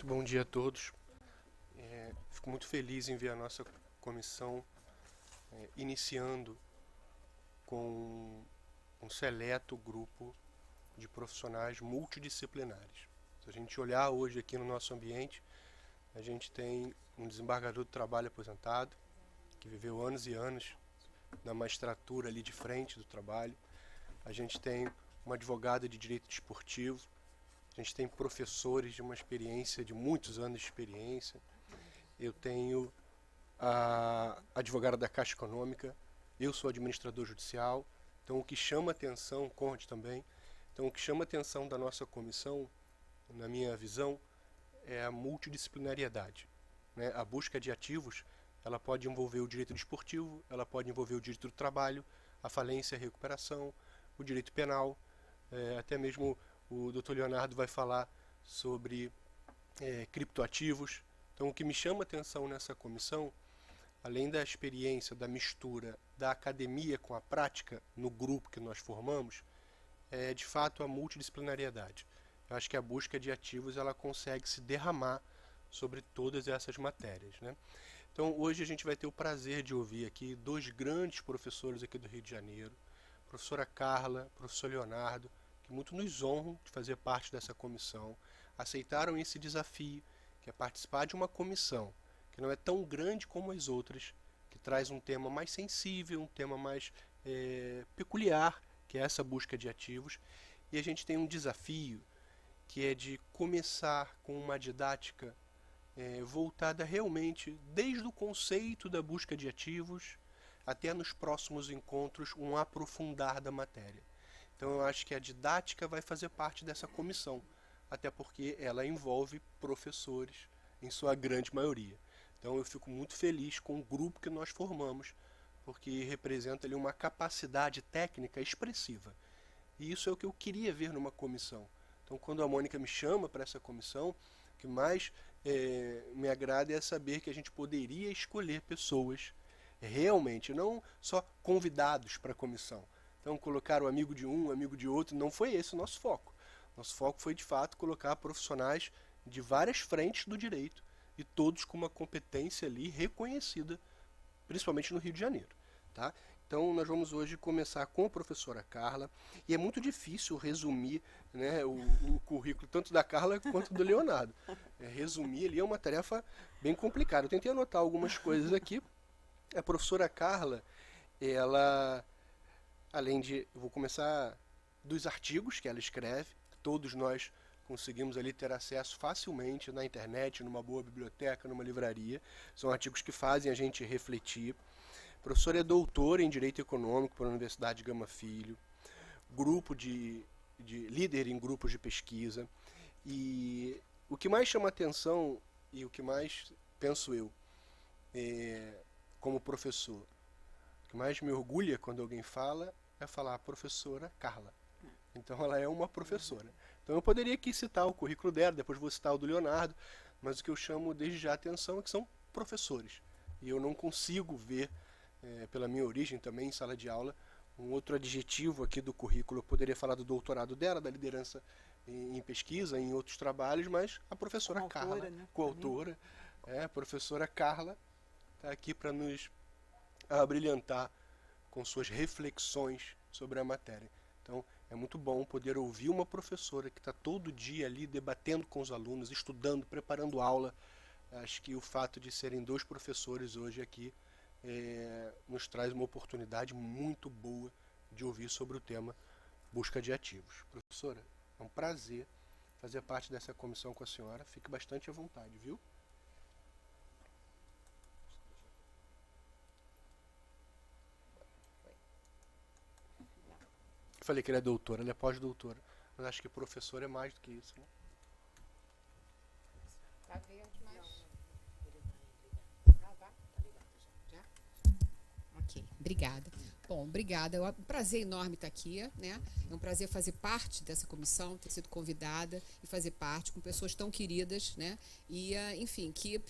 Bom dia a todos. Fico muito feliz em ver a nossa comissão iniciando com um seleto grupo de profissionais multidisciplinares. Se a gente olhar hoje aqui no nosso ambiente, a gente tem um desembargador do trabalho aposentado, que viveu anos e anos na magistratura ali de frente do trabalho. A gente tem uma advogada de direito desportivo. A gente tem professores de uma experiência, de muitos anos de experiência. Eu tenho a advogada da Caixa Econômica, eu sou administrador judicial. Então, o que chama atenção, Conde também, então o que chama atenção da nossa comissão, na minha visão, é a multidisciplinariedade, né? A busca de ativos, ela pode envolver o direito desportivo, ela pode envolver o direito do trabalho, a falência e a recuperação, o direito penal, até mesmo o Dr. Leonardo vai falar sobre criptoativos. Então, o que me chama atenção nessa comissão, além da experiência, da mistura da academia com a prática no grupo que nós formamos, é de fato a multidisciplinariedade. Eu acho que a busca de ativos ela consegue se derramar sobre todas essas matérias, né? Então, hoje a gente vai ter o prazer de ouvir aqui dois grandes professores aqui do Rio de Janeiro, a professora Carla, o professor Leonardo, que muito nos honram de fazer parte dessa comissão, aceitaram esse desafio, que é participar de uma comissão que não é tão grande como as outras, que traz um tema mais sensível, um tema mais peculiar, que é essa busca de ativos. E a gente tem um desafio que é de começar com uma didática voltada realmente desde o conceito da busca de ativos até nos próximos encontros um aprofundar da matéria. Então eu acho que a didática vai fazer parte dessa comissão, até porque ela envolve professores em sua grande maioria. Então eu fico muito feliz com o grupo que nós formamos, porque representa ali uma capacidade técnica expressiva. E isso é o que eu queria ver numa comissão. Então, quando a Mônica me chama para essa comissão, o que mais me agrada é saber que a gente poderia escolher pessoas realmente, não só convidados para a comissão. Então, colocar o amigo de um, amigo de outro, não foi esse o nosso foco. Nosso foco foi, de fato, colocar profissionais de várias frentes do direito e todos com uma competência ali reconhecida, principalmente no Rio de Janeiro, tá? Então, nós vamos hoje começar com a professora Carla, e é muito difícil resumir, né, o currículo tanto da Carla quanto do Leonardo. Resumir ali é uma tarefa bem complicada. Eu tentei anotar algumas coisas aqui. A professora Carla, ela, além de... Eu vou começar dos artigos que ela escreve. Todos nós conseguimos ali ter acesso facilmente na internet, numa boa biblioteca, numa livraria. São artigos que fazem a gente refletir. A professora é doutora em Direito Econômico pela Universidade Gama Filho, grupo de líder em grupos de pesquisa. E o que mais chama atenção e o que mais, penso eu, como professor, o que mais me orgulha quando alguém fala é falar a professora Carla. Então ela é uma professora. Então eu poderia aqui citar o currículo dela, depois vou citar o do Leonardo, mas o que eu chamo desde já a atenção é que são professores. E eu não consigo ver, pela minha origem também em sala de aula, um outro adjetivo aqui do currículo. Eu poderia falar do doutorado dela, da liderança em pesquisa, em outros trabalhos, mas a professora Carla, né? coautora, a professora Carla, está aqui para nos abrilhantar com suas reflexões sobre a matéria. Então, é muito bom poder ouvir uma professora que está todo dia ali debatendo com os alunos, estudando, preparando aula. Acho que o fato de serem dois professores hoje aqui nos traz uma oportunidade muito boa de ouvir sobre o tema busca de ativos. Professora, é um prazer fazer parte dessa comissão com a senhora. Fique bastante à vontade, viu? Eu falei que ele é doutora, ele é pós-doutora. Mas acho que professor é mais do que isso, né? Tá verde, mas... Ah, tá? Já? Ok. Ok, obrigada. Bom, obrigada. É um prazer enorme estar aqui, né? É um prazer fazer parte dessa comissão, ter sido convidada e fazer parte com pessoas tão queridas, né? E, enfim, que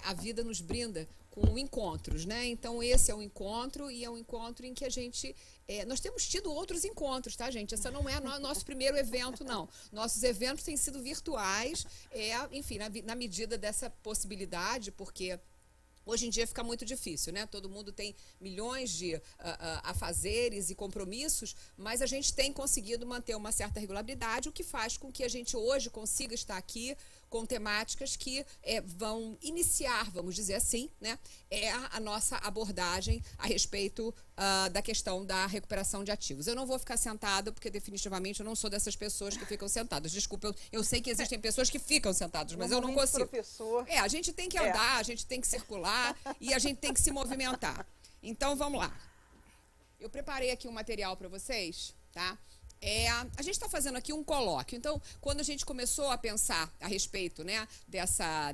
a vida nos brinda com encontros, né? Então, esse é um encontro e é um encontro em que a gente... nós temos tido outros encontros, tá, gente? Esse não é nosso primeiro evento, não. Nossos eventos têm sido virtuais, enfim, na medida dessa possibilidade, porque... Hoje em dia fica muito difícil, né? Todo mundo tem milhões de afazeres e compromissos, mas a gente tem conseguido manter uma certa regularidade, o que faz com que a gente hoje consiga estar aqui com temáticas que vão iniciar, vamos dizer assim, né? A nossa abordagem a respeito da questão da recuperação de ativos. Eu não vou ficar sentada, porque definitivamente eu não sou dessas pessoas que ficam sentadas. Desculpa, eu sei que existem pessoas que ficam sentadas, mas eu não consigo. Professor. A gente tem que andar, a gente tem que circular e a gente tem que se movimentar. Então, vamos lá. Eu preparei aqui um material para vocês, tá? A gente está fazendo aqui um colóquio. Então, quando a gente começou a pensar a respeito, né,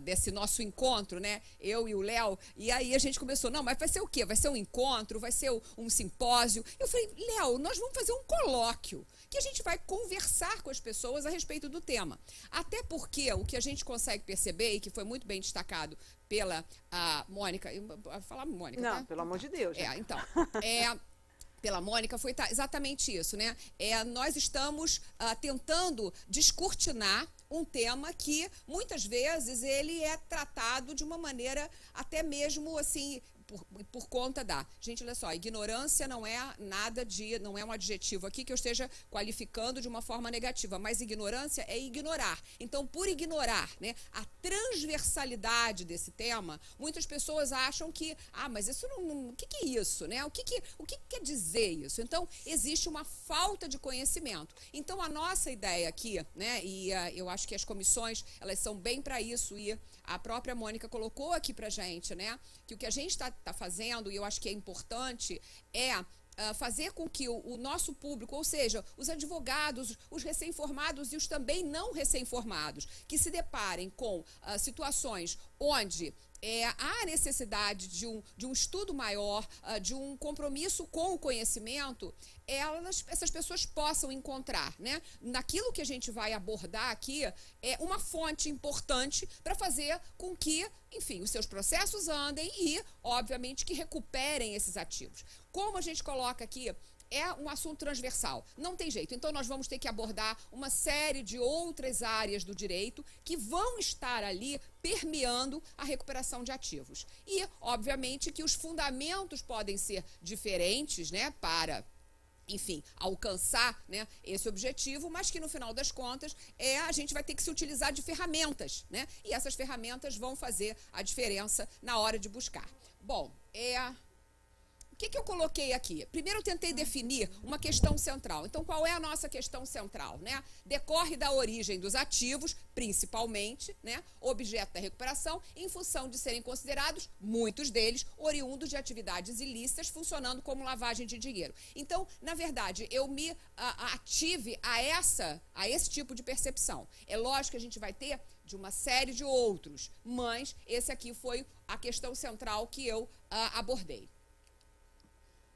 desse nosso encontro, né, eu e o Léo, e aí a gente começou, não, mas vai ser o quê? Vai ser um encontro? Vai ser um simpósio? Eu falei, Léo, nós vamos fazer um colóquio, que a gente vai conversar com as pessoas a respeito do tema. Até porque o que a gente consegue perceber, e que foi muito bem destacado pela Mônica, eu vou falar Mônica, não, tá? pelo amor de Deus. Então, pela Mônica, foi exatamente isso, né? Nós estamos tentando descortinar um tema que, muitas vezes, ele é tratado de uma maneira até mesmo, assim, por conta da... Gente, olha só, ignorância não é nada não é um adjetivo aqui que eu esteja qualificando de uma forma negativa, mas ignorância é ignorar. Então, por ignorar, né, a transversalidade desse tema, muitas pessoas acham que, mas isso não... O que é isso, né? O que quer dizer isso? Então, existe uma falta de conhecimento. Então, a nossa ideia aqui, né, e eu acho que as comissões, elas são bem para isso, e a própria Mônica colocou aqui para a gente, né, que o que a gente está fazendo, e eu acho que é importante, fazer com que o nosso público, ou seja, os advogados, os recém-formados e os também não recém-formados, que se deparem com situações onde há necessidade de um estudo maior, de um compromisso com o conhecimento, essas pessoas possam encontrar, né, naquilo que a gente vai abordar aqui, uma fonte importante para fazer com que, enfim, os seus processos andem e, obviamente, que recuperem esses ativos. Como a gente coloca aqui, é um assunto transversal, não tem jeito. Então, nós vamos ter que abordar uma série de outras áreas do direito que vão estar ali permeando a recuperação de ativos. E, obviamente, que os fundamentos podem ser diferentes, né, para... enfim, alcançar, né, esse objetivo, mas que no final das contas a gente vai ter que se utilizar de ferramentas, né, e essas ferramentas vão fazer a diferença na hora de buscar. Bom, o que eu coloquei aqui? Primeiro eu tentei definir uma questão central. Então, qual é a nossa questão central, né? Decorre da origem dos ativos, principalmente, né, objeto da recuperação, em função de serem considerados, muitos deles, oriundos de atividades ilícitas, funcionando como lavagem de dinheiro. Então, na verdade, eu me ative a esse tipo de percepção. É lógico que a gente vai ter de uma série de outros, mas esse aqui foi a questão central que eu abordei.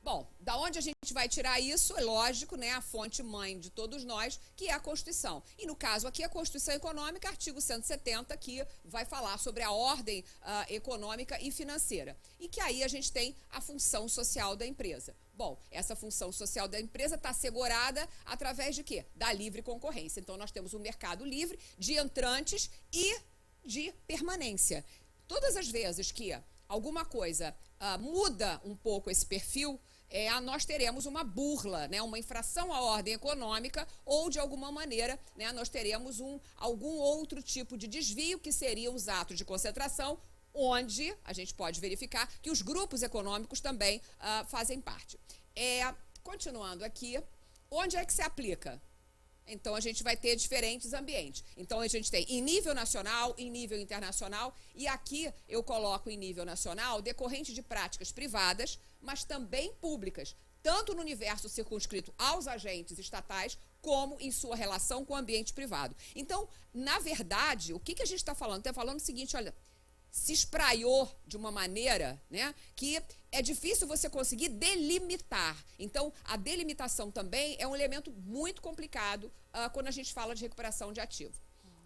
Bom, da onde a gente vai tirar isso? É lógico, né, a fonte mãe de todos nós, que é a Constituição. E no caso aqui, a Constituição Econômica, artigo 170, que vai falar sobre a ordem econômica e financeira. E que aí a gente tem a função social da empresa. Bom, essa função social da empresa está assegurada através de quê? Da livre concorrência. Então, nós temos um mercado livre de entrantes e de permanência. Todas as vezes que alguma coisa muda um pouco esse perfil, nós teremos uma burla, né, uma infração à ordem econômica, ou de alguma maneira, né, nós teremos algum outro tipo de desvio, que seriam os atos de concentração, onde a gente pode verificar que os grupos econômicos também fazem parte. Continuando aqui, onde é que se aplica? Então, a gente vai ter diferentes ambientes. Então, a gente tem em nível nacional, em nível internacional, e aqui eu coloco em nível nacional decorrente de práticas privadas, mas também públicas, tanto no universo circunscrito aos agentes estatais, como em sua relação com o ambiente privado. Então, na verdade, o que a gente está falando? Está falando o seguinte, olha, se espraiou de uma maneira, né, que é difícil você conseguir delimitar. Então, a delimitação também é um elemento muito complicado quando a gente fala de recuperação de ativo.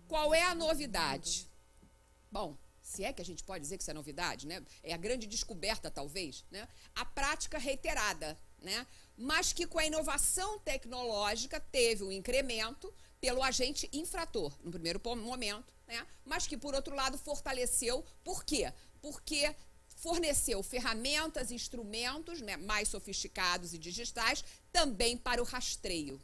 Qual é a novidade? Bom, se é que a gente pode dizer que isso é novidade, né? É a grande descoberta, talvez, né? A prática reiterada, né? Mas que com a inovação tecnológica teve um incremento pelo agente infrator, no primeiro momento, né? Mas que, por outro lado, fortaleceu. Por quê? Porque forneceu ferramentas, instrumentos, né, mais sofisticados e digitais também para o rastreio.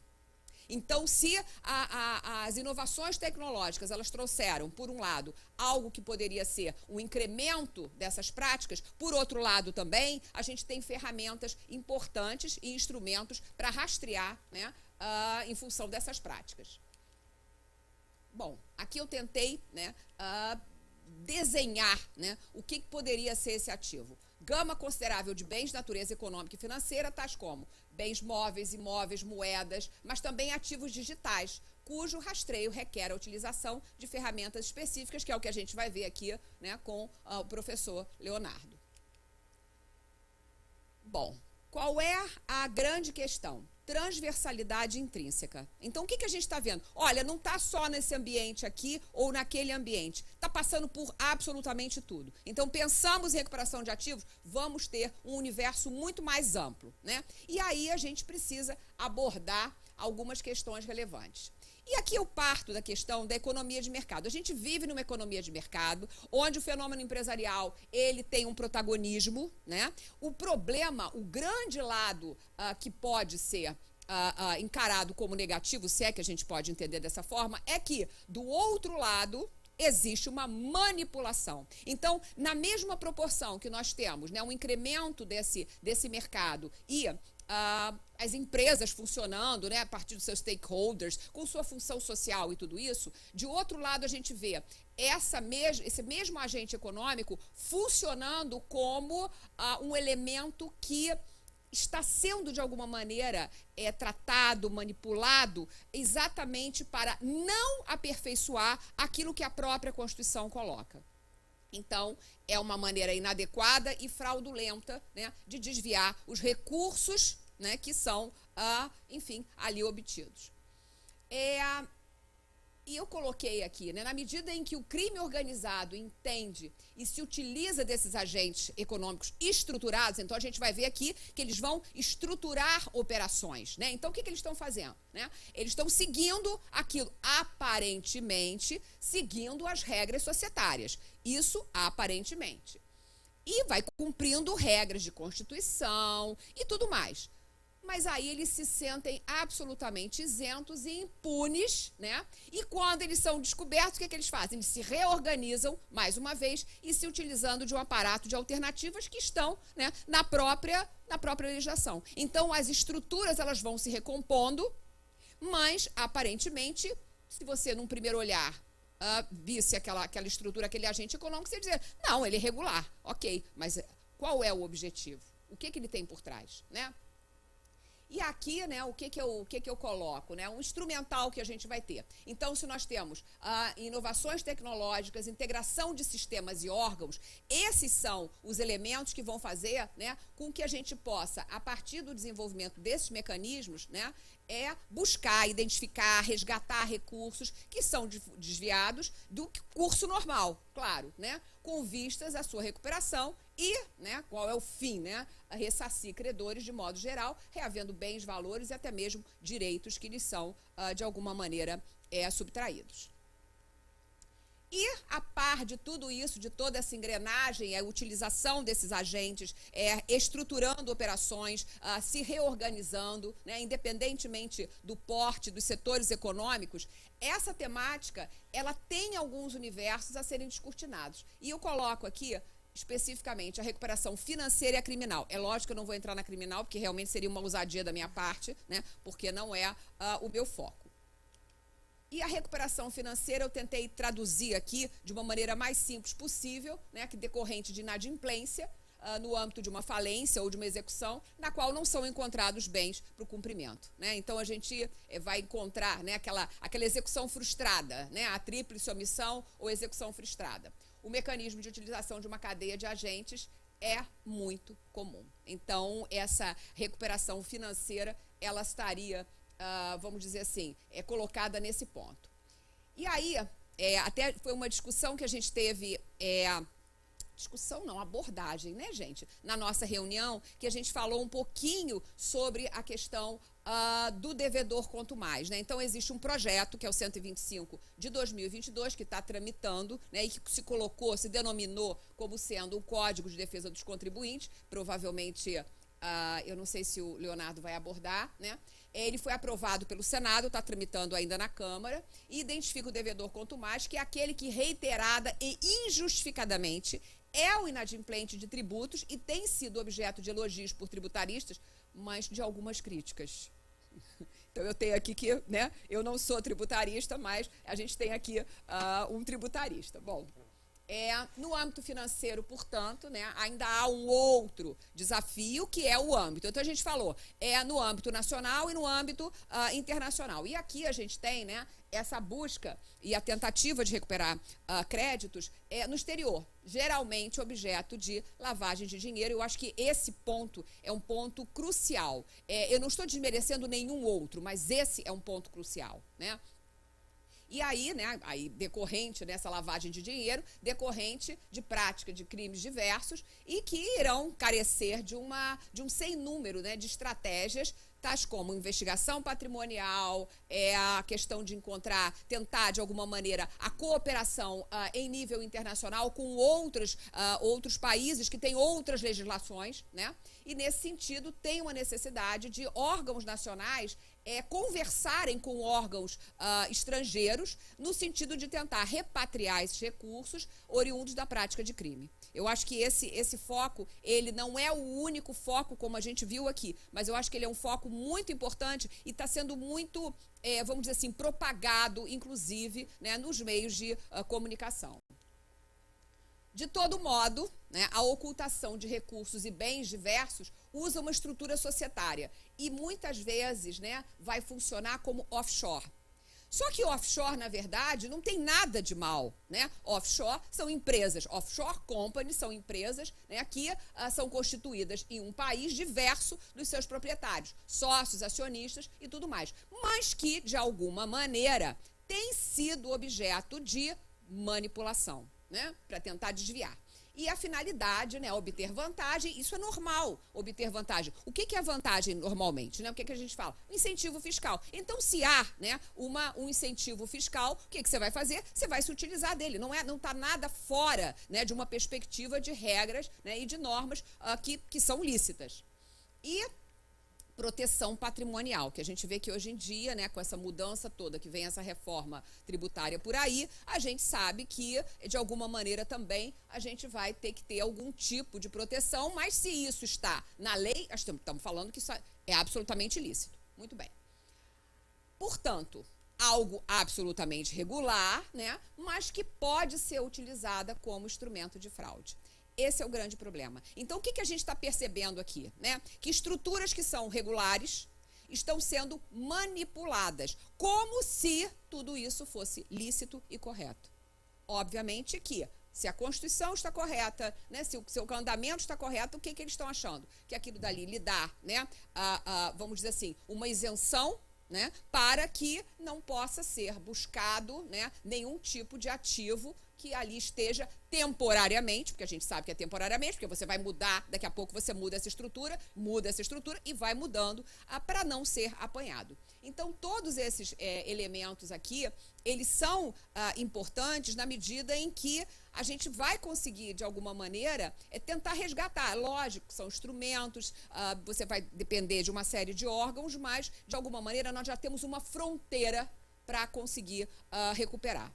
Então, se as inovações tecnológicas, elas trouxeram, por um lado, algo que poderia ser um incremento dessas práticas, por outro lado também, a gente tem ferramentas importantes e instrumentos para rastrear, né, em função dessas práticas. Bom, aqui eu tentei, né, desenhar, né, o que poderia ser esse ativo. Gama considerável de bens de natureza econômica e financeira, tais como bens móveis, imóveis, moedas, mas também ativos digitais, cujo rastreio requer a utilização de ferramentas específicas, que é o que a gente vai ver aqui, né, com o professor Leonardo. Bom, qual é a grande questão? Transversalidade intrínseca. Então, o que a gente está vendo? Olha, não está só nesse ambiente aqui ou naquele ambiente. Está passando por absolutamente tudo. Então, pensamos em recuperação de ativos, vamos ter um universo muito mais amplo, né? E aí a gente precisa abordar algumas questões relevantes. E aqui eu parto da questão da economia de mercado. A gente vive numa economia de mercado, onde o fenômeno empresarial, ele tem um protagonismo, né? O problema, o grande lado que pode ser encarado como negativo, se é que a gente pode entender dessa forma, é que, do outro lado, existe uma manipulação. Então, na mesma proporção que nós temos, né, um incremento desse mercado e as empresas funcionando, né, a partir dos seus stakeholders, com sua função social e tudo isso, de outro lado a gente vê esse mesmo agente econômico funcionando como um elemento que está sendo, de alguma maneira, tratado, manipulado, exatamente para não aperfeiçoar aquilo que a própria Constituição coloca. Então, é uma maneira inadequada e fraudulenta, né, de desviar os recursos, né, que são, enfim, ali obtidos. E eu coloquei aqui, né, na medida em que o crime organizado entende e se utiliza desses agentes econômicos estruturados, então a gente vai ver aqui que eles vão estruturar operações, né? Então, o que eles estão fazendo, né? Eles estão seguindo aquilo, aparentemente, seguindo as regras societárias. Isso, aparentemente. E vai cumprindo regras de Constituição e tudo mais. Mas aí eles se sentem absolutamente isentos e impunes, né? E quando eles são descobertos, o que eles fazem? Eles se reorganizam, mais uma vez, e se utilizando de um aparato de alternativas que estão, né, na própria legislação. Então, as estruturas, elas vão se recompondo, mas, aparentemente, se você, num primeiro olhar, visse aquela estrutura, aquele agente econômico, você dizer, não, ele é regular, ok, mas qual é o objetivo? O que ele tem por trás, né? E aqui, né, o que eu coloco? Né? Um instrumental que a gente vai ter. Então, se nós temos inovações tecnológicas, integração de sistemas e órgãos, esses são os elementos que vão fazer, né, com que a gente possa, a partir do desenvolvimento desses mecanismos, né, buscar, identificar, resgatar recursos que são desviados do curso normal, claro, né, com vistas à sua recuperação e, né, qual é o fim, né, ressarcir credores de modo geral, reavendo bens, valores e até mesmo direitos que lhes são, de alguma maneira, subtraídos. E, a par de tudo isso, de toda essa engrenagem, a utilização desses agentes, estruturando operações, se reorganizando, né, independentemente do porte, dos setores econômicos, essa temática, ela tem alguns universos a serem descortinados. E eu coloco aqui, especificamente, a recuperação financeira e a criminal. É lógico que eu não vou entrar na criminal, porque realmente seria uma ousadia da minha parte, né, porque não é o meu foco. E a recuperação financeira eu tentei traduzir aqui de uma maneira mais simples possível, né, que decorrente de inadimplência, no âmbito de uma falência ou de uma execução, na qual não são encontrados bens para o cumprimento, né? Então, a gente vai encontrar, né, aquela execução frustrada, né, a tríplice omissão ou execução frustrada. O mecanismo de utilização de uma cadeia de agentes é muito comum. Então, essa recuperação financeira, ela estaria, vamos dizer assim, colocada nesse ponto. E aí, até foi uma discussão que a gente teve, discussão não, abordagem, né, gente? Na nossa reunião, que a gente falou um pouquinho sobre a questão do devedor quanto mais, né? Então, existe um projeto, que é o 125 de 2022, que está tramitando, né, e que se denominou como sendo o Código de Defesa dos Contribuintes, provavelmente, eu não sei se o Leonardo vai abordar, né? Ele foi aprovado pelo Senado, está tramitando ainda na Câmara, e identifica o devedor quanto mais, que é aquele que reiterada e injustificadamente é o inadimplente de tributos e tem sido objeto de elogios por tributaristas, mas de algumas críticas. Então, eu tenho aqui que, né, eu não sou tributarista, mas a gente tem aqui um tributarista. Bom, no âmbito financeiro, portanto, né, ainda há um outro desafio, que é o âmbito. Então, a gente falou, no âmbito nacional e no âmbito internacional. E aqui a gente tem, né, essa busca e a tentativa de recuperar créditos no exterior, geralmente objeto de lavagem de dinheiro. Eu acho que esse ponto é um ponto crucial. Eu não estou desmerecendo nenhum outro, mas esse é um ponto crucial, né? E aí, né, decorrente dessa lavagem de dinheiro, decorrente de prática de crimes diversos e que irão carecer de um sem número, né, de estratégias, tais como investigação patrimonial, a questão de tentar de alguma maneira a cooperação em nível internacional com outros países que têm outras legislações, né? E nesse sentido tem uma necessidade de órgãos nacionais conversarem com órgãos estrangeiros no sentido de tentar repatriar esses recursos oriundos da prática de crime. Eu acho que esse foco, ele não é o único foco, como a gente viu aqui, mas eu acho que ele é um foco muito importante e está sendo muito, vamos dizer assim, propagado, inclusive, né, nos meios de comunicação. De todo modo, né, a ocultação de recursos e bens diversos usa uma estrutura societária e muitas vezes, né, vai funcionar como offshore. Só que offshore, na verdade, não tem nada de mal, né? Offshore são empresas, offshore companies são empresas, né, que são constituídas em um país diverso dos seus proprietários, sócios, acionistas e tudo mais, mas que, de alguma maneira, têm sido objeto de manipulação, né, para tentar desviar. E a finalidade, né, obter vantagem, isso é normal, obter vantagem. O que é vantagem normalmente? Né? O que a gente fala? Incentivo fiscal. Então, se há, né, um incentivo fiscal, o que você vai fazer? Você vai se utilizar dele. Não está nada fora, né, de uma perspectiva de regras, né, e de normas que são lícitas. E proteção patrimonial, que a gente vê que hoje em dia, né, com essa mudança toda, que vem essa reforma tributária por aí, a gente sabe que, de alguma maneira também, a gente vai ter que ter algum tipo de proteção, mas se isso está na lei, estamos falando que isso é absolutamente ilícito. Muito bem. Portanto, algo absolutamente regular, né, mas que pode ser utilizada como instrumento de fraude. Esse é o grande problema. Então, o que a gente está percebendo aqui? Né? Que estruturas que são regulares estão sendo manipuladas, como se tudo isso fosse lícito e correto. Obviamente que, se a Constituição está correta, né, se o seu andamento está correto, o que eles estão achando? Que aquilo dali lhe dá, né, vamos dizer assim, uma isenção, né, para que não possa ser buscado, né, nenhum tipo de ativo que ali esteja temporariamente, porque a gente sabe que é temporariamente, porque você vai mudar, daqui a pouco você muda essa estrutura e vai mudando para não ser apanhado. Então, todos esses elementos aqui, eles são importantes na medida em que a gente vai conseguir, de alguma maneira, tentar resgatar. Lógico, são instrumentos, você vai depender de uma série de órgãos, mas, de alguma maneira, nós já temos uma fronteira para conseguir recuperar.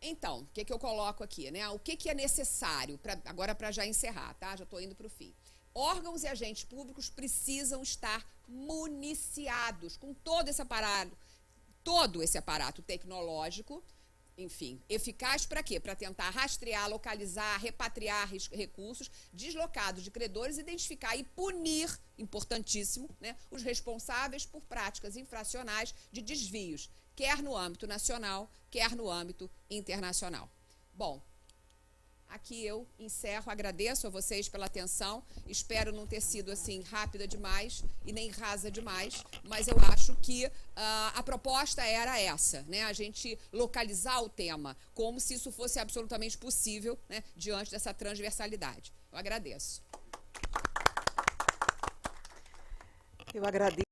Então, o que eu coloco aqui, né? O que é necessário, agora para já encerrar, tá? Já estou indo para o fim. Órgãos e agentes públicos precisam estar municiados com todo esse aparato tecnológico, enfim, eficaz para quê? Para tentar rastrear, localizar, repatriar recursos deslocados de credores, identificar e punir, importantíssimo, né, os responsáveis por práticas infracionais de desvios, quer no âmbito nacional, quer no âmbito internacional. Bom, aqui eu encerro, agradeço a vocês pela atenção, espero não ter sido assim rápida demais e nem rasa demais, mas eu acho que a proposta era essa, né? A gente localizar o tema, como se isso fosse absolutamente possível, né, diante dessa transversalidade. Eu agradeço. Eu agradeço.